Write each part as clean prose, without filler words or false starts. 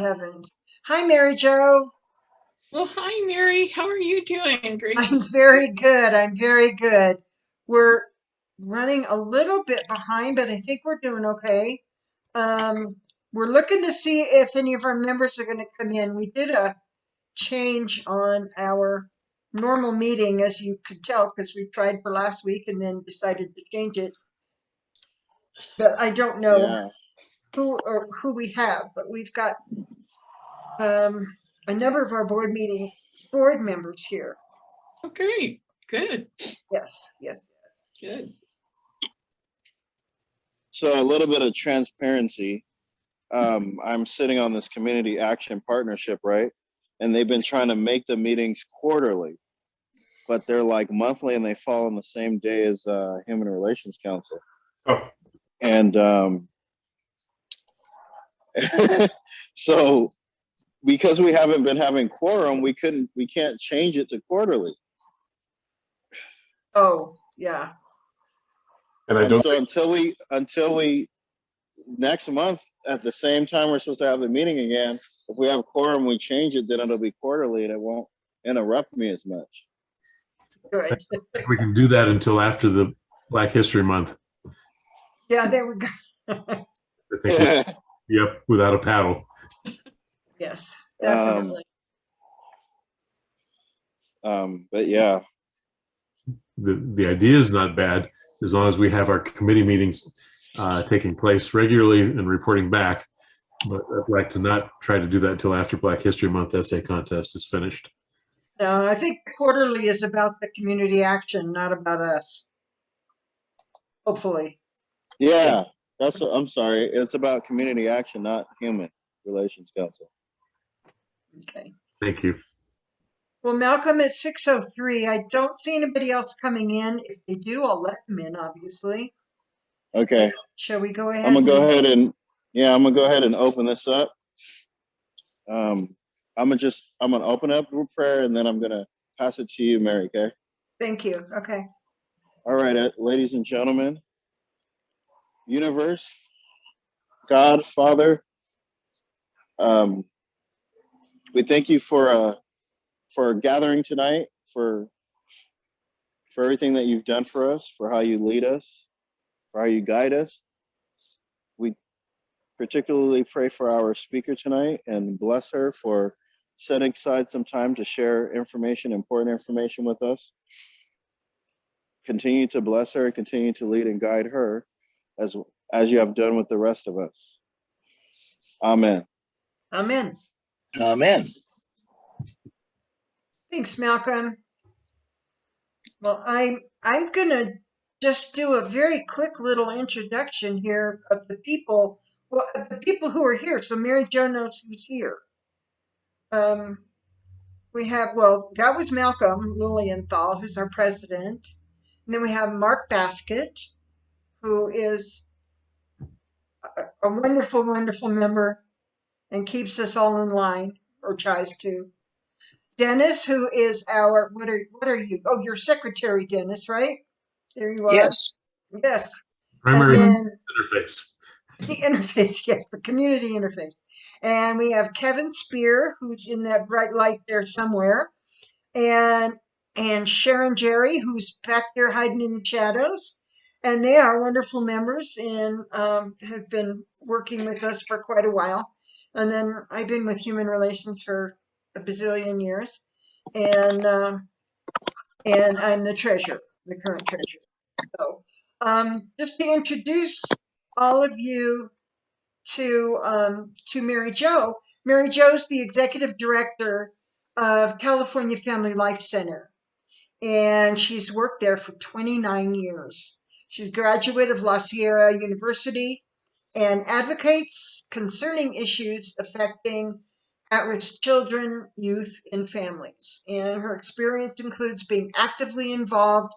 Heavens. Hi, Mary Jo. Well, hi, Mary. How are you doing? Great to I'm see very good. I'm very good. We're running a little bit behind, but I think we're doing okay. Um, we're looking to see if any of our members are going to come in. We did a change on our normal meeting, as you could tell, because we tried for last week and then decided to change it. But I don't know Yeah. who we have, but we've got um, a number of our board members here. you. Okay, good, Yes, yes, yes. good. So a little bit of transparency. I'm sitting on this community action partnership, right? And they've been trying to make the meetings quarterly, but they're like monthly and they fall on the same day as Human Relations Council. Oh, And so because we haven't been having quorum, we can't change it to quarterly. Oh, yeah. and I And don't so think, until we next month at the same time we're supposed to have the meeting again, if we have quorum, we change it, then it'll be quarterly and it won't interrupt me as much. I Good. think we can do that until after the Black History Month. Yeah, there we go. I think we'll be up without a paddle. Yes, um, definitely. but yeah, The idea is not bad as long as we have our committee meetings taking place regularly and reporting back. But I'd like to not try to do that until after Black History Month essay contest is finished. No, I think quarterly is about the community action, not about us. Hopefully. yeah, I'm sorry. It's about community action, not Human Relations Council. Okay. Thank you. Well, Malcolm, it's 6:03. I don't see anybody else coming in. If they do, I'll let them in, obviously. Okay. Shall we go I'm ahead gonna go and ahead and yeah, I'm gonna go ahead and open this up. I'm gonna open up with prayer and then I'm gonna pass it to you, Mary. Okay. thank you? Okay. All right, ladies and gentlemen, universe, God, Father, um, we thank you for gathering tonight, for everything that you've done for us, for how you lead us, for how you guide us. We particularly pray for our speaker tonight and bless her for setting aside some time to share information, important information with us. Continue to bless her, continue to lead and guide her as you have done with the rest of us. Amen. Amen. Amen. Thanks, Malcolm. Well, I'm gonna just do a very quick little introduction here of the people, well, the people who are here, so Mary Jo knows who's here. Um, we have, well, that was Malcolm Lilienthal, who's our president, and then we have Mark Baskett, who is a wonderful, wonderful member and keeps us all in line, or tries to. Dennis, who is our, what are you? Oh, you're secretary, Dennis, right? There you are. Yes. Yes. And Primary then interface. the interface, yes, the community interface. And we have Kevin Spear, who's in that bright light there somewhere, and Sharon Jerry, who's back there hiding in the shadows. And they are wonderful members and have been working with us for quite a while. And then I've been with Human Relations for a bazillion years, and I'm the treasurer, the current treasurer. So, just to introduce all of you to Mary Jo. Mary Jo's the executive director of California Family Life Center, and she's worked there for 29 years. She's a graduate of La Sierra University and advocates concerning issues affecting at-risk children, youth, and families. And her experience includes being actively involved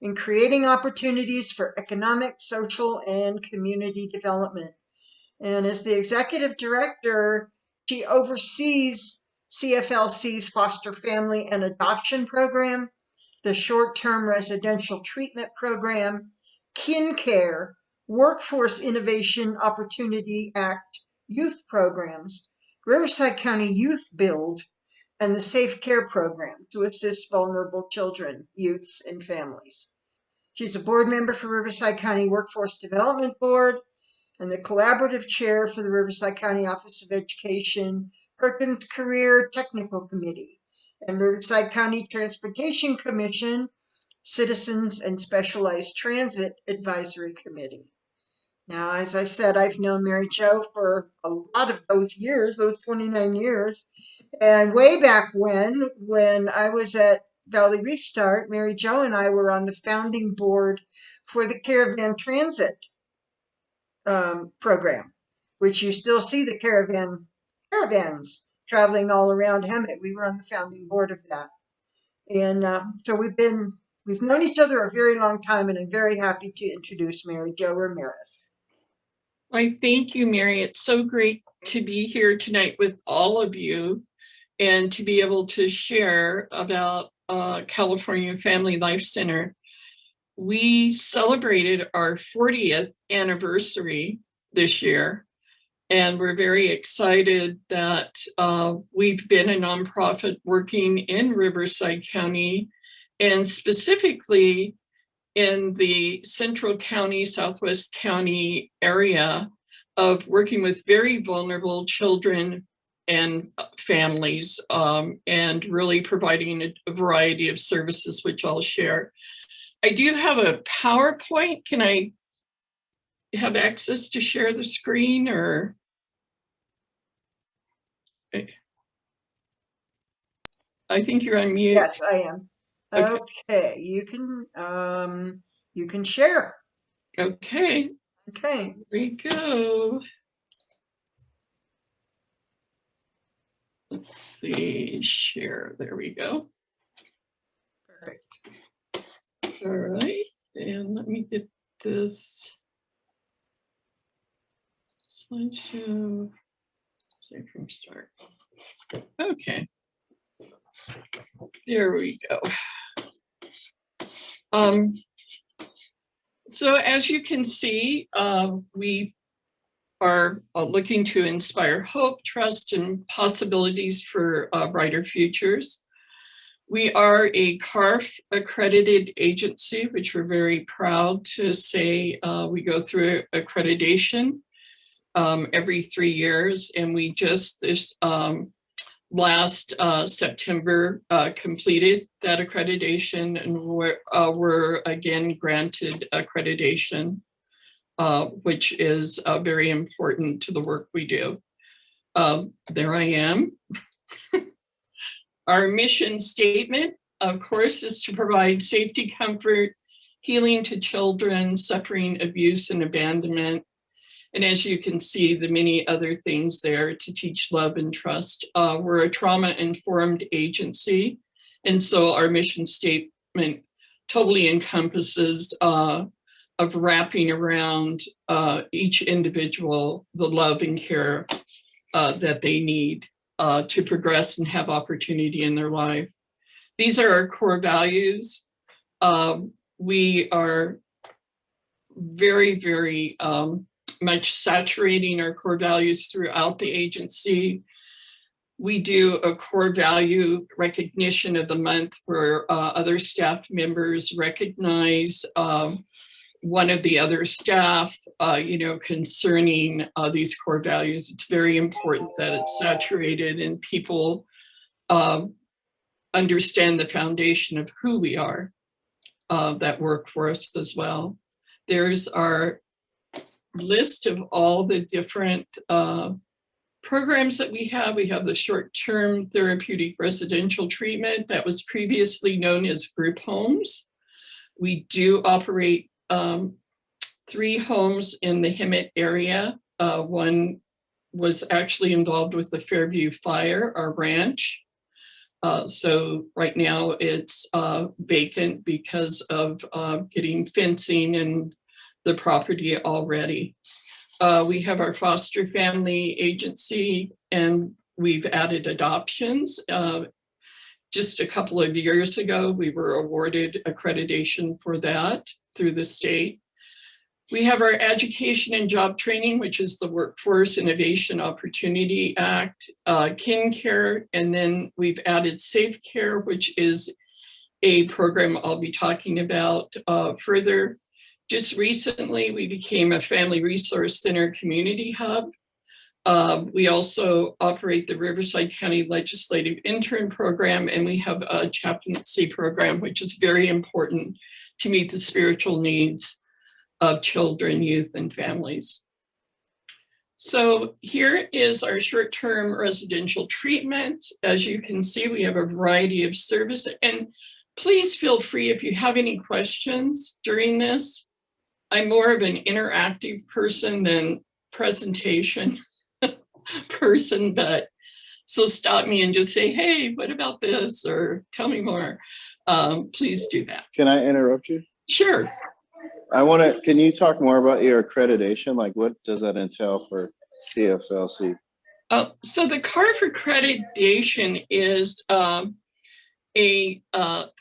in creating opportunities for economic, social, and community development. And as the executive director, she oversees CFLC's foster family and adoption program, the short-term residential treatment program, Kin Care, Workforce Innovation Opportunity Act youth programs, Riverside County Youth Build, and the Safe Care Program to assist vulnerable children, youths, and families. She's a board member for Riverside County Workforce Development Board and the collaborative chair for the Riverside County Office of Education Perkins Career Technical Committee and Riverside County Transportation Commission Citizens and Specialized Transit Advisory Committee. Now, as I said, I've known Mary Jo for a lot of those years, those 29 years. And way back when I was at Valley Restart, Mary Jo and I were on the founding board for the Caravan Transit program, which you still see the caravans traveling all around Hemet. We were on the founding board of that. And so we've known each other a very long time, and I'm very happy to introduce Mary Jo Ramirez. I thank you, Mary. It's so great to be here tonight with all of you and to be able to share about California Family Life Center. We celebrated our 40th anniversary this year, and we're very excited that we've been a nonprofit working in Riverside County, and specifically in the Central County, Southwest County area, of working with very vulnerable children and families, and really providing a variety of services, which I'll share. I do have a PowerPoint. Can I have access to share the screen, or? I think you're on mute. Yes, I am. Okay, you can share. Okay. Okay. Here we go. Let's see, share. There we go. Perfect. All right, and let me get this slideshow. Start from start. Okay. There we go. So as you can see, we are looking to inspire hope, trust, and possibilities for brighter futures. We are a CARF accredited agency, which we're very proud to say we go through accreditation every 3 years. And we just this last September completed that accreditation, and we're again granted accreditation, which is very important to the work we do. There I am. Our mission statement, of course, is to provide safety, comfort, healing to children suffering abuse and abandonment. And as you can see, the many other things there to teach love and trust. We're a trauma-informed agency. And so our mission statement totally encompasses of wrapping around each individual the love and care that they need to progress and have opportunity in their life. These are our core values. We are very, very much saturating our core values throughout the agency. We do a core value recognition of the month where other staff members recognize one of the other staff, concerning these core values. It's very important that it's saturated and people understand the foundation of who we are that work for us as well. There's our list of all the different programs that we have. We have the short-term therapeutic residential treatment that was previously known as group homes. We do operate 3 homes in the Hemet area. One was actually involved with the Fairview Fire, our ranch. So right now it's vacant because of getting fencing and the property already. We have our foster family agency, and we've added adoptions. Just a couple of years ago, we were awarded accreditation for that through the state. We have our Education and Job Training, which is the Workforce Innovation Opportunity Act, Kin Care, and then we've added Safe Care, which is a program I'll be talking about further. Just recently, we became a Family Resource Center community hub. We also operate the Riverside County Legislative Intern Program, and we have a chaplaincy program, which is very important to meet the spiritual needs of children, youth, and families. So here is our short-term residential treatment. As you can see, we have a variety of services, and please feel free if you have any questions during this. I'm more of an interactive person than presentation person, but so stop me and just say, hey, what about this? Or tell me more. Please do that. Can I interrupt you? Sure. Can you talk more about your accreditation? Like, what does that entail for CFLC? So the CARF accreditation is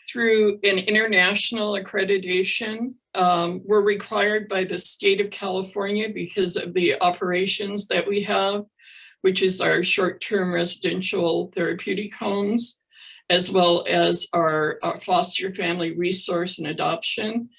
through an international accreditation. We're required by the state of California because of the operations that we have, which is our short-term residential therapeutic homes, as well as our foster family resource and adoption,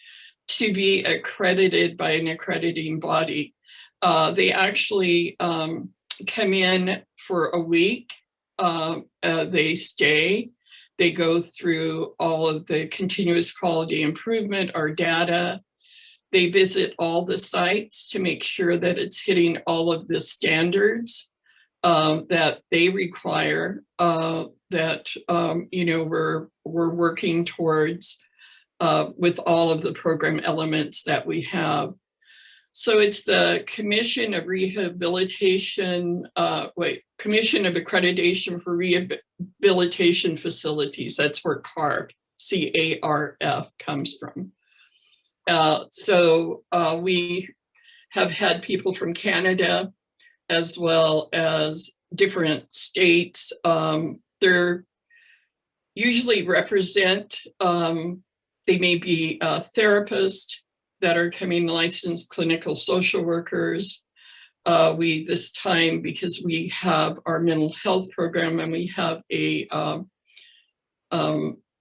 to be accredited by an accrediting body. They actually come in for a week, they stay, they go through all of the continuous quality improvement, our data. They visit all the sites to make sure that it's hitting all of the standards that they require, that we're working towards with all of the program elements that we have. So it's the Commission of Rehabilitation, Commission of Accreditation for Rehabilitation Facilities. That's where CARF, C-A-R-F, comes from. So we have had people from Canada as well as different states. They're usually represent, they may be therapists that are coming, licensed clinical social workers. We, this time, because we have our mental health program and we have a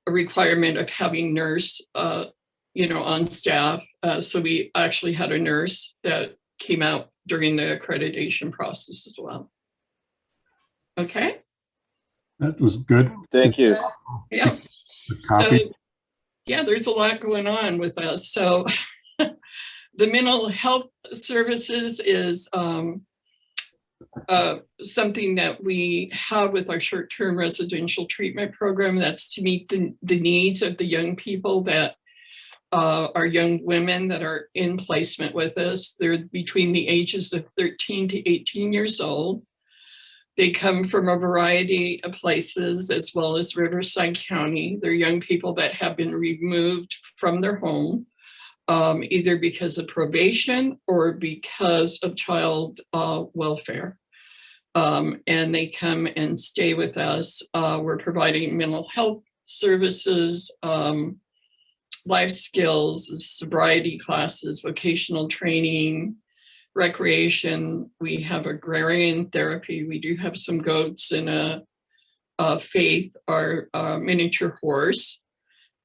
requirement of having nurse, on staff. So we actually had a nurse that came out during the accreditation process as well. Okay. That was good. Thank you. Yeah. Copy. So, yeah, there's a lot going on with us. So the mental health services is something that we have with our short-term residential treatment program. That's to meet the needs of the young people that are young women that are in placement with us. They're between the ages of 13 to 18 years old. They come from a variety of places, as well as Riverside County. They're young people that have been removed from their home, either because of probation or because of child welfare. And they come and stay with us. We're providing mental health services, life skills, sobriety classes, vocational training, recreation. We have agrarian therapy. We do have some goats and a Faith, our miniature horse.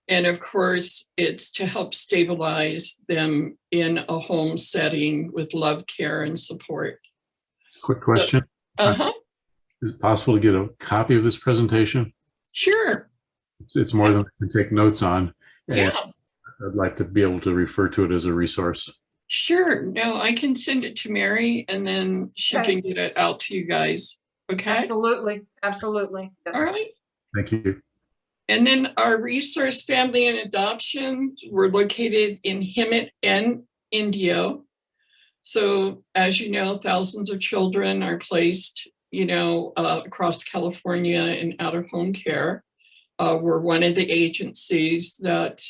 And of course, it's to help stabilize them in a home setting with love, care, and support. Quick question. Is it possible to get a copy of this presentation? Sure. It's more than I can take notes on. And Yeah. I'd like to be able to refer to it as a resource. Sure. No, I can send it to Mary and then she Okay. can get it out to you guys. Okay. Absolutely. Absolutely. Yes. All right. Thank you. And then our resource family and adoption, we're located in Hemet and Indio. So as you know, thousands of children are placed, across California in out-of-home care. We're one of the agencies that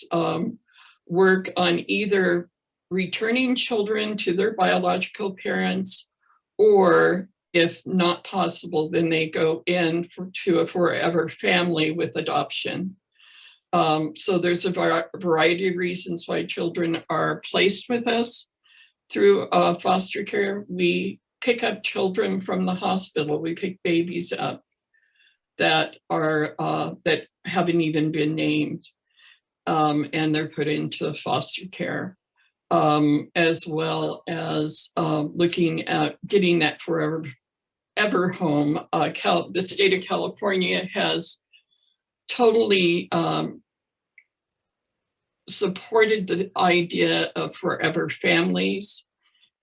work on either returning children to their biological parents, or if not possible, then they go in to a forever family with adoption. So there's a variety of reasons why children are placed with us. through foster care, we pick up children from the hospital. We pick babies up that are that haven't even been named, and they're put into foster care, as well as looking at getting that forever home. The state of California has totally supported the idea of forever families.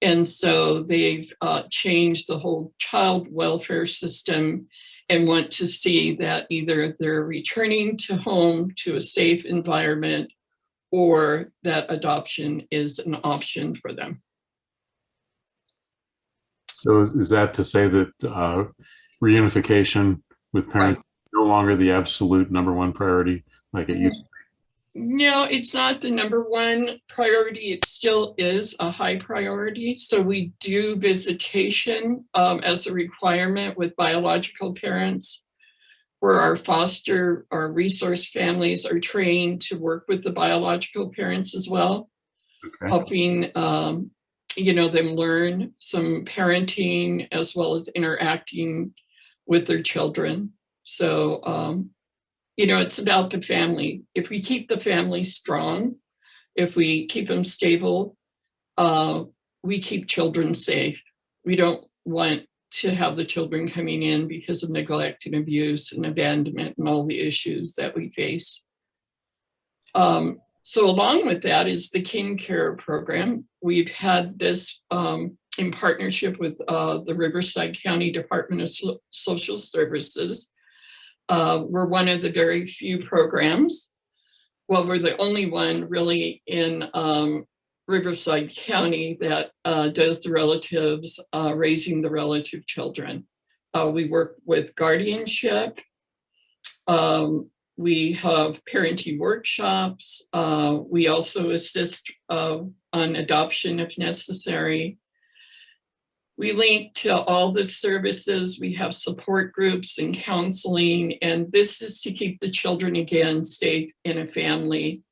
And so they've changed the whole child welfare system and want to see that either they're returning to home to a safe environment or that adoption is an option for them. So is that to say that reunification with parents is no longer the absolute #1 priority like it used to be? No, it's not the #1 priority. It still is a high priority. So we do visitation as a requirement with biological parents, where our resource families are trained to work with the biological parents as well, helping them learn some parenting as well as interacting with their children. So it's about the family. If we keep the family strong, if we keep them stable, we keep children safe. We don't want to have the children coming in because of neglect and abuse and abandonment and all the issues that we face. So along with that is the Kin Care program. We've had this in partnership with the Riverside County Department of Social Services. We're one of the very few programs. Well, we're the only one really in Riverside County that does the relatives, raising the relative children. We work with guardianship. We have parenting workshops. We also assist on adoption if necessary. We link to all the services. We have support groups and counseling, and this is to keep the children, again, safe in a family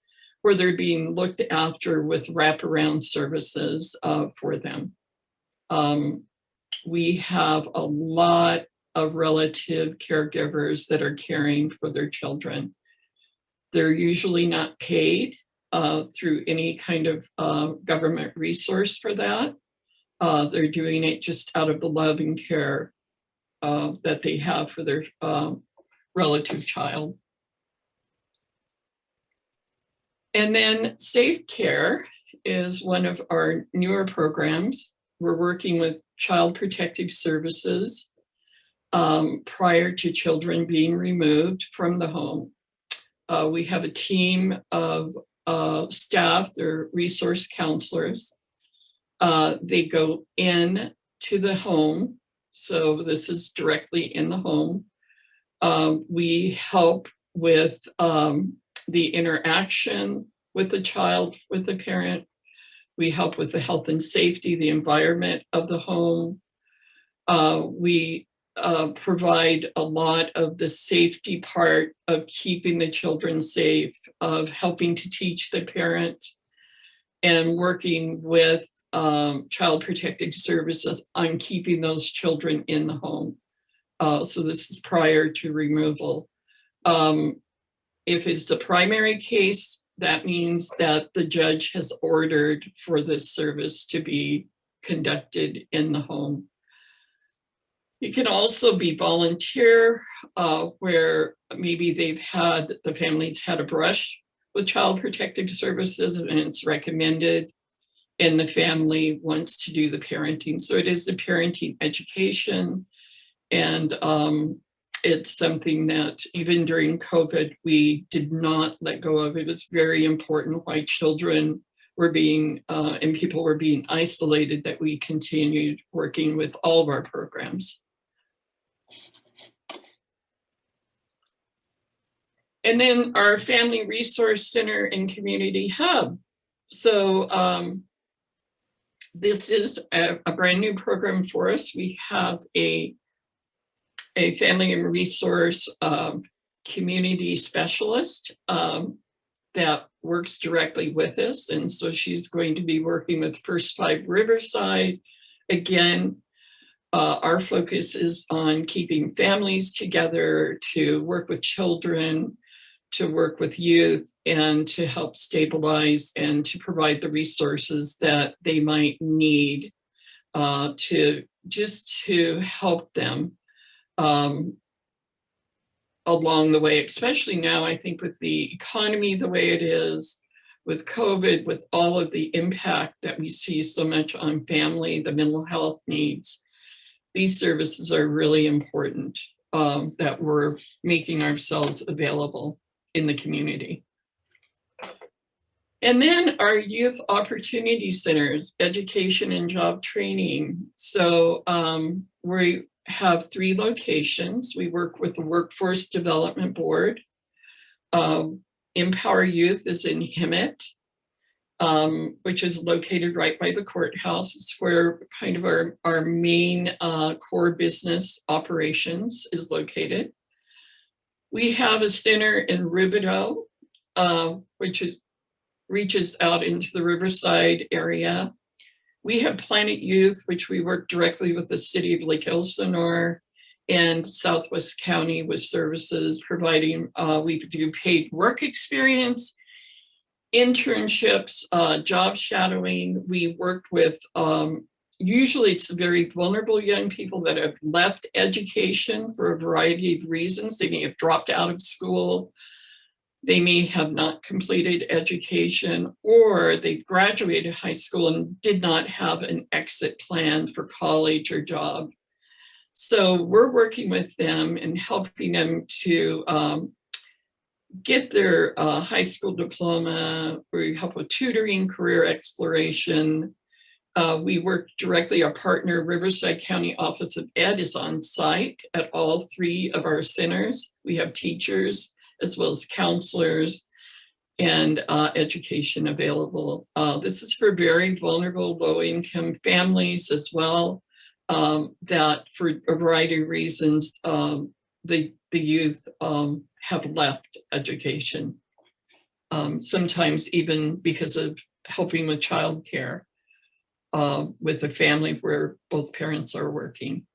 where they're being looked after with wraparound services for them. We have a lot of relative caregivers that are caring for their children. They're usually not paid through any kind of government resource for that. They're doing it just out of the love and care that they have for their relative child. And then Safe Care is one of our newer programs. We're working with Child Protective Services prior to children being removed from the home. We have a team of staff, they're resource counselors. They go in to the home. So this is directly in the home. We help with the interaction with the child, with the parent. We help with the health and safety, the environment of the home. We provide a lot of the safety part of keeping the children safe, of helping to teach the parent, and working with Child Protective Services on keeping those children in the home. So this is prior to removal. If it's a primary case, that means that the judge has ordered for this service to be conducted in the home. It can also be volunteer, where maybe the family's had a brush with Child Protective Services and it's recommended, and the family wants to do the parenting. So it is a parenting education, and it's something that even during COVID, we did not let go of. It was very important why children were being, and people were being isolated, that we continued working with all of our programs. And then our Family Resource Center and Community Hub. So this is a brand new program for us. We have a family and resource community specialist that works directly with us. And so she's going to be working with First 5 Riverside. Again, our focus is on keeping families together, to work with children, to work with youth, and to help stabilize and to provide the resources that they might need to help them along the way, especially now, I think with the economy the way it is, with COVID, with all of the impact that we see so much on family, the mental health needs. These services are really important, that we're making ourselves available in the community. And then our youth opportunity centers, education and job training. So we have 3 locations. We work with the Workforce Development Board. Empower Youth is in Hemet, which is located right by the courthouse. It's where kind of our main core business operations is located. We have a center in Rubidoux, which reaches out into the Riverside area. We have Planet Youth, which we work directly with the city of Lake Elsinore and Southwest County with services providing, we do paid work experience, internships, job shadowing. We worked with, usually it's very vulnerable young people that have left education for a variety of reasons. They may have dropped out of school. They may have not completed education, or they've graduated high school and did not have an exit plan for college or job. So we're working with them and helping them to get their high school diploma. We help with tutoring, career exploration. We work directly, our partner, Riverside County Office of Ed, is on site at all 3 of our centers. We have teachers as well as counselors and education available. This is for very vulnerable, low-income families as well, that for a variety of reasons, the youth have left education, sometimes even because of helping with childcare with a family where both parents are working.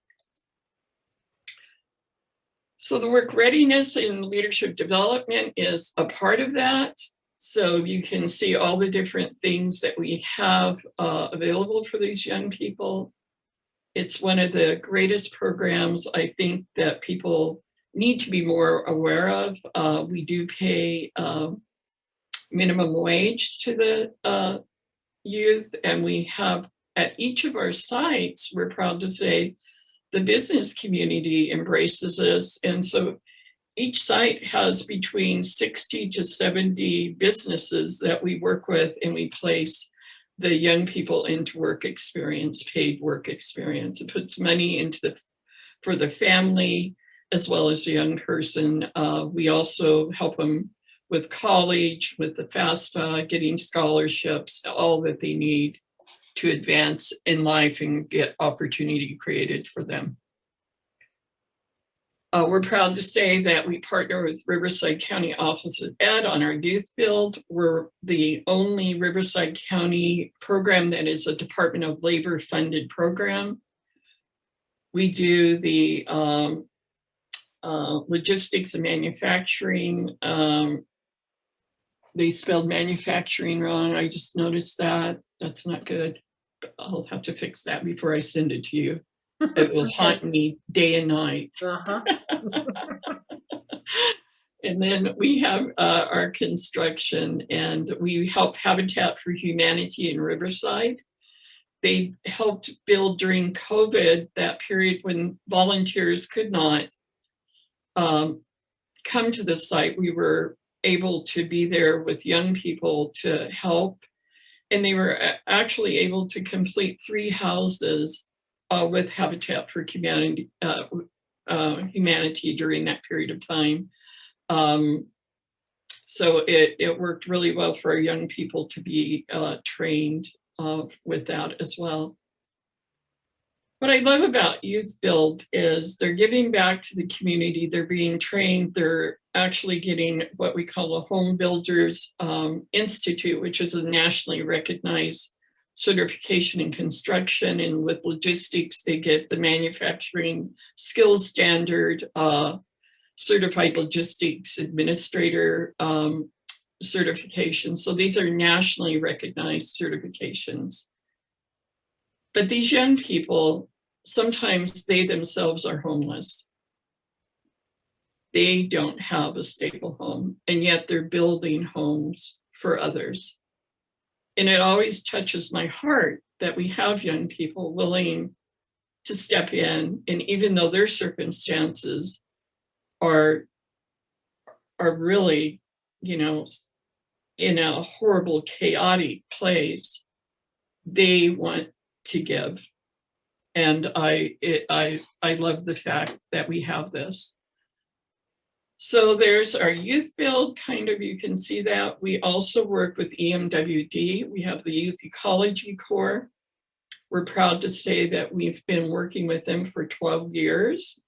So the work readiness and leadership development is a part of that. So you can see all the different things that we have available for these young people. It's one of the greatest programs I think that people need to be more aware of. We do pay minimum wage to the youth, and we have at each of our sites, we're proud to say, the business community embraces this. And so each site has between 60 to 70 businesses that we work with, and we place the young people into work experience, paid work experience. It puts money into for the family as well as the young person. We also help them with college, with the FAFSA, getting scholarships, all that they need to advance in life and get opportunity created for them. We're proud to say that we partner with Riverside County Office of Ed on our youth build. We're the only Riverside County program that is a Department of Labor funded program. We do the logistics and manufacturing. They spelled manufacturing wrong. I just noticed that. That's not good. I'll have to fix that before I send it to you. It will haunt me day and night. And then we have our construction, and we help Habitat for Humanity in Riverside. They helped build during COVID, that period when volunteers could not come to the site. We were able to be there with young people to help. And they were actually able to complete 3 houses with Habitat for Humanity, humanity during that period of time. So it worked really well for our young people to be trained with that as well. What I love about Youth Build is they're giving back to the community. They're being trained. They're actually getting what we call a Home Builders Institute, which is a nationally recognized certification in construction. And with logistics, they get the manufacturing skills standard, certified logistics administrator certification. So these are nationally recognized certifications. But these young people, sometimes they themselves are homeless. They don't have a stable home, and yet they're building homes for others. And it always touches my heart that we have young people willing to step in, and even though their circumstances are really, you know, in a horrible, chaotic place, they want to give. And I love the fact that we have this. So there's our Youth Build, kind of, you can see that. We also work with EMWD. We have the Youth Ecology Corps. We're proud to say that we've been working with them for 12 years.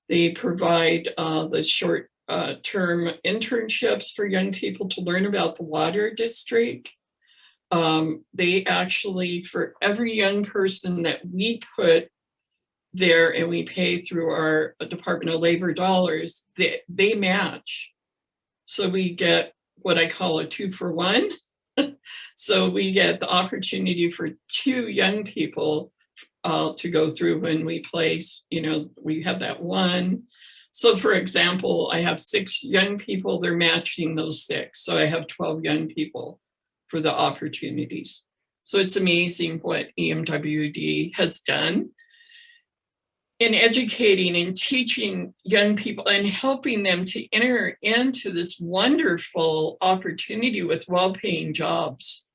They provide the short-term internships for young people to learn about the water district. They actually, for every young person that we put there and we pay through our Department of Labor dollars, they match. So we get what I call a 2-for-1. So we get the opportunity for 2 young people to go through when we place, you know, we have that one. So for example, I have 6 young people, they're matching those 6. So I have 12 young people for the opportunities. So it's amazing what EMWD has done in educating and teaching young people and helping them to enter into this wonderful opportunity with well-paying jobs.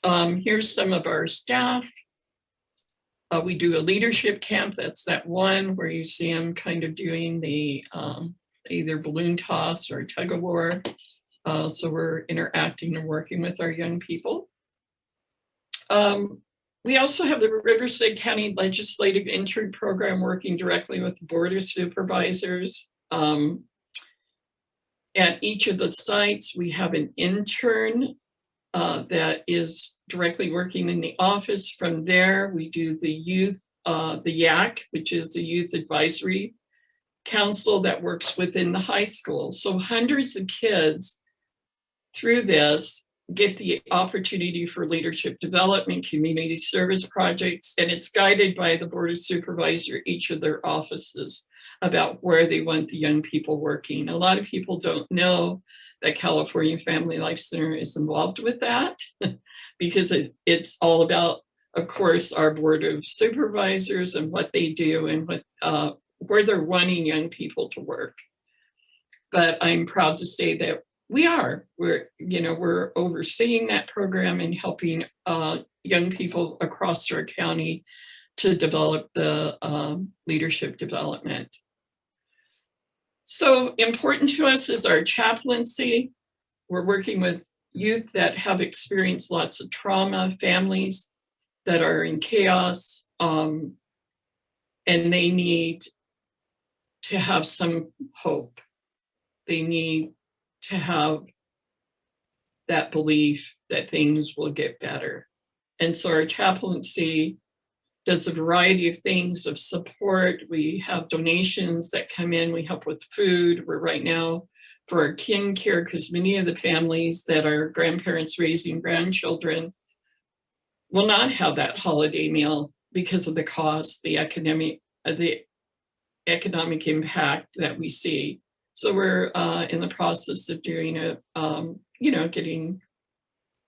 Here's some of our staff. We do a leadership camp. That's that one where you see them kind of doing the either balloon toss or tug of war. So we're interacting and working with our young people. We also have the Riverside County Legislative Intern Program, working directly with the Board of Supervisors. At each of the sites, we have an intern that is directly working in the office. From there, we do the youth, the YAC, which is the Youth Advisory Council that works within the high school. So hundreds of kids through this get the opportunity for leadership development, community service projects, and it's guided by the Board of Supervisors, each of their offices, about where they want the young people working. A lot of people don't know that California Family Life Center is involved with that because it's all about, of course, our Board of Supervisors and what they do and what where they're wanting young people to work. But I'm proud to say that we're overseeing that program and helping young people across our county to develop the leadership development. So important to us is our chaplaincy. We're working with youth that have experienced lots of trauma, families that are in chaos, and they need to have some hope. They need to have that belief that things will get better. And so our chaplaincy does a variety of things of support. We have donations that come in. We help with food. We're right now for our kin care, because many of the families that are grandparents raising grandchildren will not have that holiday meal because of the cost, the economic impact that we see. So we're in the process of doing it, getting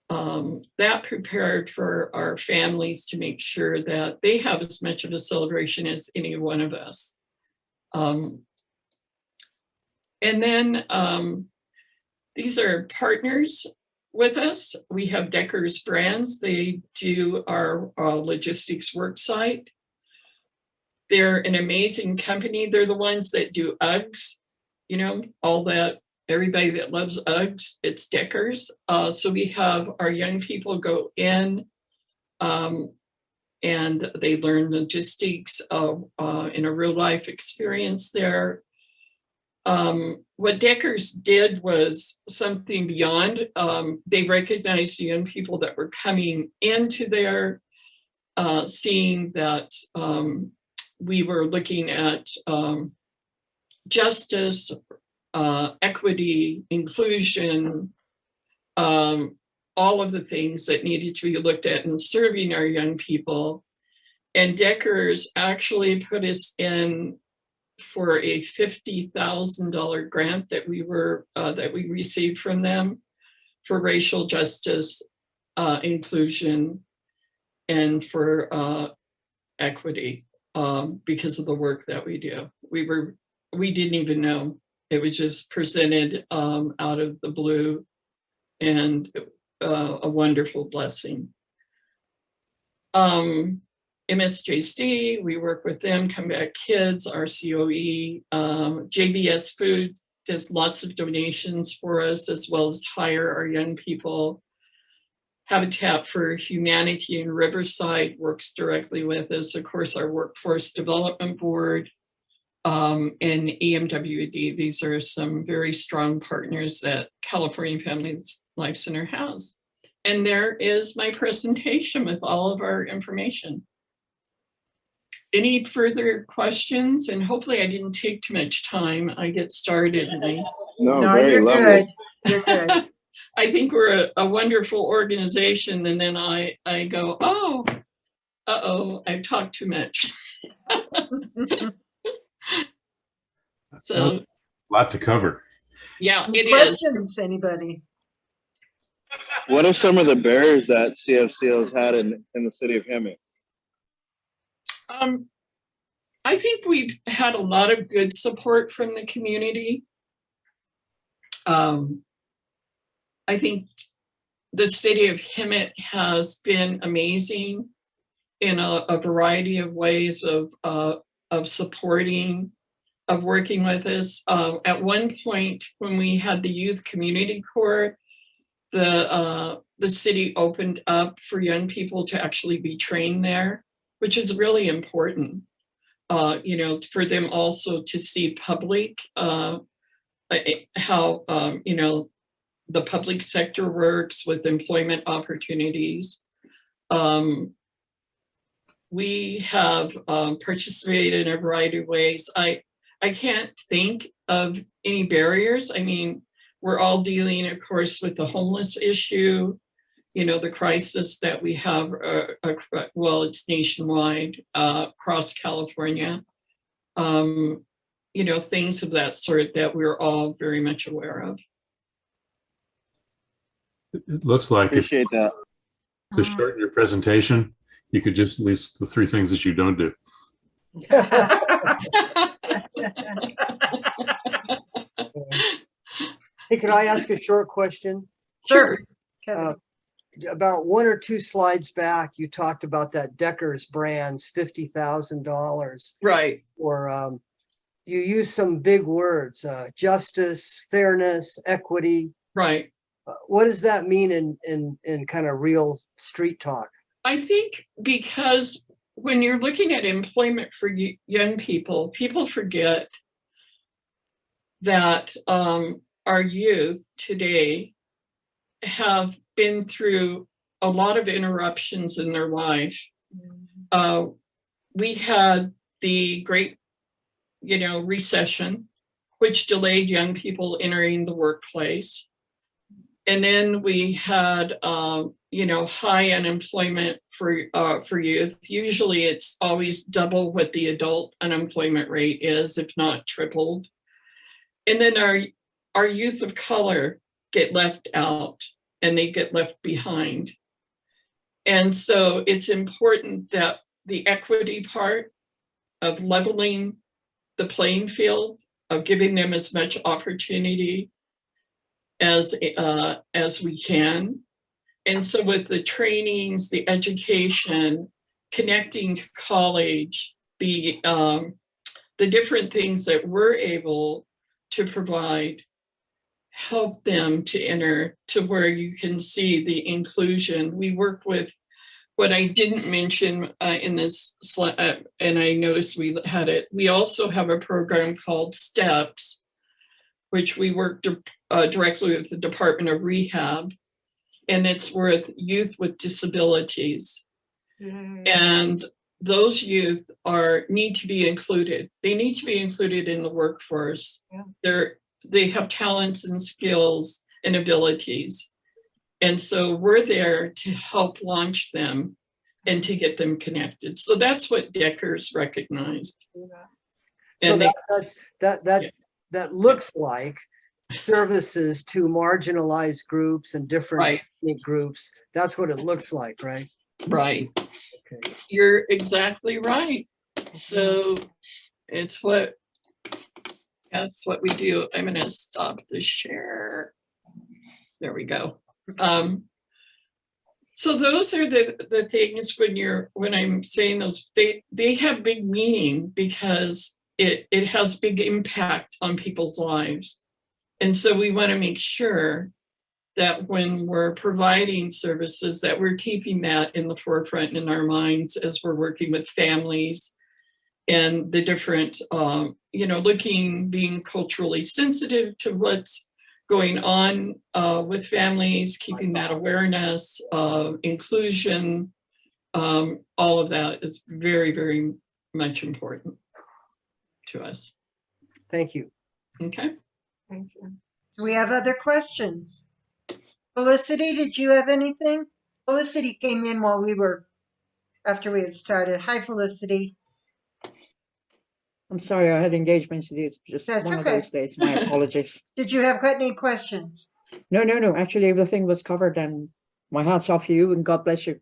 that prepared for our families to make sure that they have as much of a celebration as any one of us. And then these are partners with us. We have Decker's Brands. They do our logistics work site. They're an amazing company. They're the ones that do Uggs. All that, everybody that loves Uggs, it's Decker's. So we have our young people go in and they learn logistics of, in a real life experience there. What Deckers did was something beyond. They recognized the young people that were coming into there, seeing that we were looking at justice, equity, inclusion, all of the things that needed to be looked at in serving our young people. And Deckers actually put us in for a $50,000 grant that we received from them for racial justice, inclusion, and for equity, because of the work that we do. We didn't even know. It was just presented out of the blue, and a wonderful blessing. MSJC, we work with them, Comeback Kids, RCOE, JBS Food does lots of donations for us, as well as hire our young people. Habitat for Humanity in Riverside works directly with us. Of course, our Workforce Development Board, and EMWD. These are some very strong partners that California Family Life Center has. And there is my presentation with all of our information. Any further questions? And hopefully I didn't take too much time. I get started and No, No, very you're lovely. good. You're good. I think we're a wonderful organization. And then I go, oh, uh-oh, I've talked too much. So, A lot to cover. yeah, Any it is. questions, anybody? What are some of the barriers that CFCL's had in the city of Hemet? I think we've had a lot of good support from the community. I think the city of Hemet has been amazing in a variety of ways of supporting, of working with us. At one point, when we had the Youth Community Corps, the city opened up for young people to actually be trained there, which is really important. For them also to see public, how the public sector works with employment opportunities. We have participated in a variety of ways. I can't think of any barriers. I mean, we're all dealing, of course, with the homeless issue, the crisis that we have, it's nationwide, across California, things of that sort that we're all very much aware of. It looks like if, Appreciate that. to shorten your presentation, you could just list the 3 things that you don't do. Hey, could I ask a short question? Sure. Kevin. About 1 or 2 slides back, you talked about that Deckers brand's $50,000, Right. or you used some big words, justice, fairness, equity. Right. What does that mean in kind of real street talk? I think because when you're looking at employment for young people, people forget that our youth today have been through a lot of interruptions in their life. We had the great, recession, which delayed young people entering the workplace. And then we had, high unemployment for youth. Usually it's always double what the adult unemployment rate is, if not tripled. And then our youth of color get left out and they get left behind. And so it's important that the equity part of leveling the playing field, of giving them as much opportunity as we can. And so with the trainings, the education, connecting to college, the different things that we're able to provide, help them to enter to where you can see the inclusion. We work with what I didn't mention in this slide, and I noticed we had it, we also have a program called STEPS, which we work directly with the Department of Rehab, and it's with youth with disabilities. And those youth need to be included. They need to be included in the workforce. They have talents and skills and abilities. And so we're there to help launch them and to get them connected. So that's what Deckers recognized. And that looks like services to marginalized groups and different ethnic groups. That's what it looks like, right? Right. Okay. You're exactly right. So that's what we do. I'm going to stop the share. There we go. So those are the things when I'm saying those, they have big meaning because it has big impact on people's lives. And so we want to make sure that when we're providing services, that we're keeping that in the forefront in our minds as we're working with families and the different, being culturally sensitive to what's going on with families, keeping that awareness, inclusion, all of that is very, very much important to us. Thank you. Okay. Thank you. Do we have other questions? Felicity, did you have anything? Felicity came in after we had started. Hi, Felicity. I'm sorry, I had engagements. It's just That's one okay. of those days. My apologies. Did you have any questions? No. Actually, everything was covered, and my hat's off to you, and God bless you.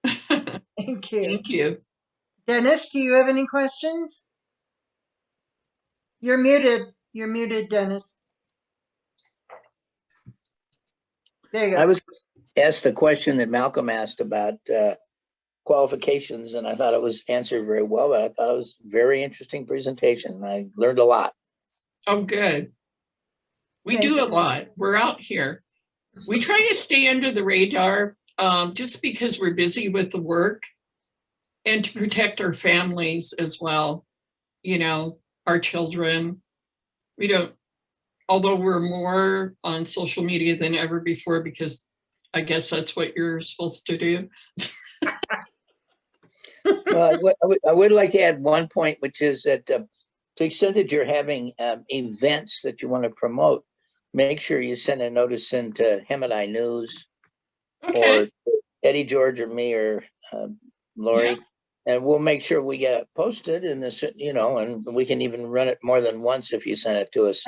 Thank you. Thank you. Dennis, do you have any questions? You're muted. You're muted, Dennis. There you go. I was asked the question that Malcolm asked about qualifications, and I thought it was answered very well, but I thought it was a very interesting presentation. I learned a lot. Oh, good. We Thanks. do a lot. We're out here. We try to stay under the radar just because we're busy with the work and to protect our families as well. Our children. We don't, although we're more on social media than ever before, because I guess that's what you're supposed to do. Well, I would like to add one point, which is that to the extent that you're having events that you want to promote, make sure you send a notice into Hemet News or Eddie George or me or Lori, and we'll make sure we get it posted in this, and we can even run it more than once if you send it to us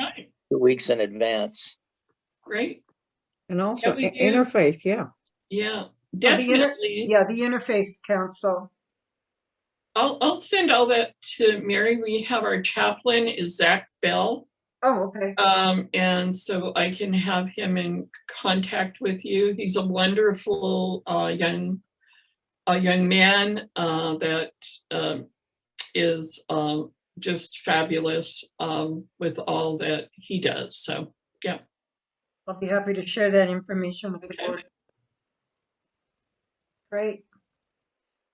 2 weeks in advance. Great. And also interfaith, yeah. Yeah, definitely. The Interfaith Council. I'll send all that to Mary. We have our chaplain is Zach Bell. Oh, okay. And so I can have him in contact with you. He's a wonderful young man that is just fabulous with all that he does. So, yeah. I'll be happy to share that information with the board. Great.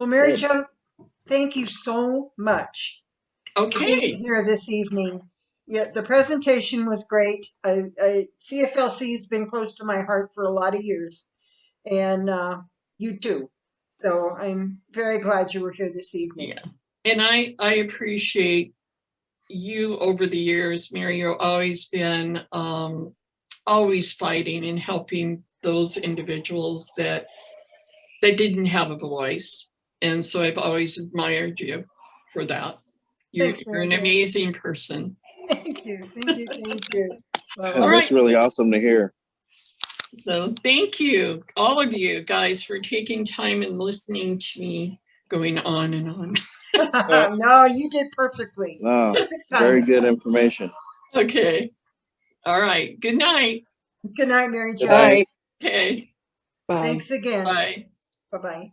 Well, Mary Jo, thank you so much for being here this evening. Yeah, the presentation was great. CFLC has been close to my heart for a lot of years, and you too. So I'm very glad you were here this evening. Yeah, and I appreciate you over the years, Mary. You've always been always fighting and helping those individuals that didn't have a voice. And so I've always admired you for that. You're an amazing person. Thank you. Well, that's really awesome to hear. So thank you, all of you guys, for taking time and listening to me going on and on. No, you did perfectly. Wow, Perfect time. very good information. Okay. All right. Good night. Good night, Mary Jo. Good night. Okay. Bye. Thanks again. Bye. Bye-bye.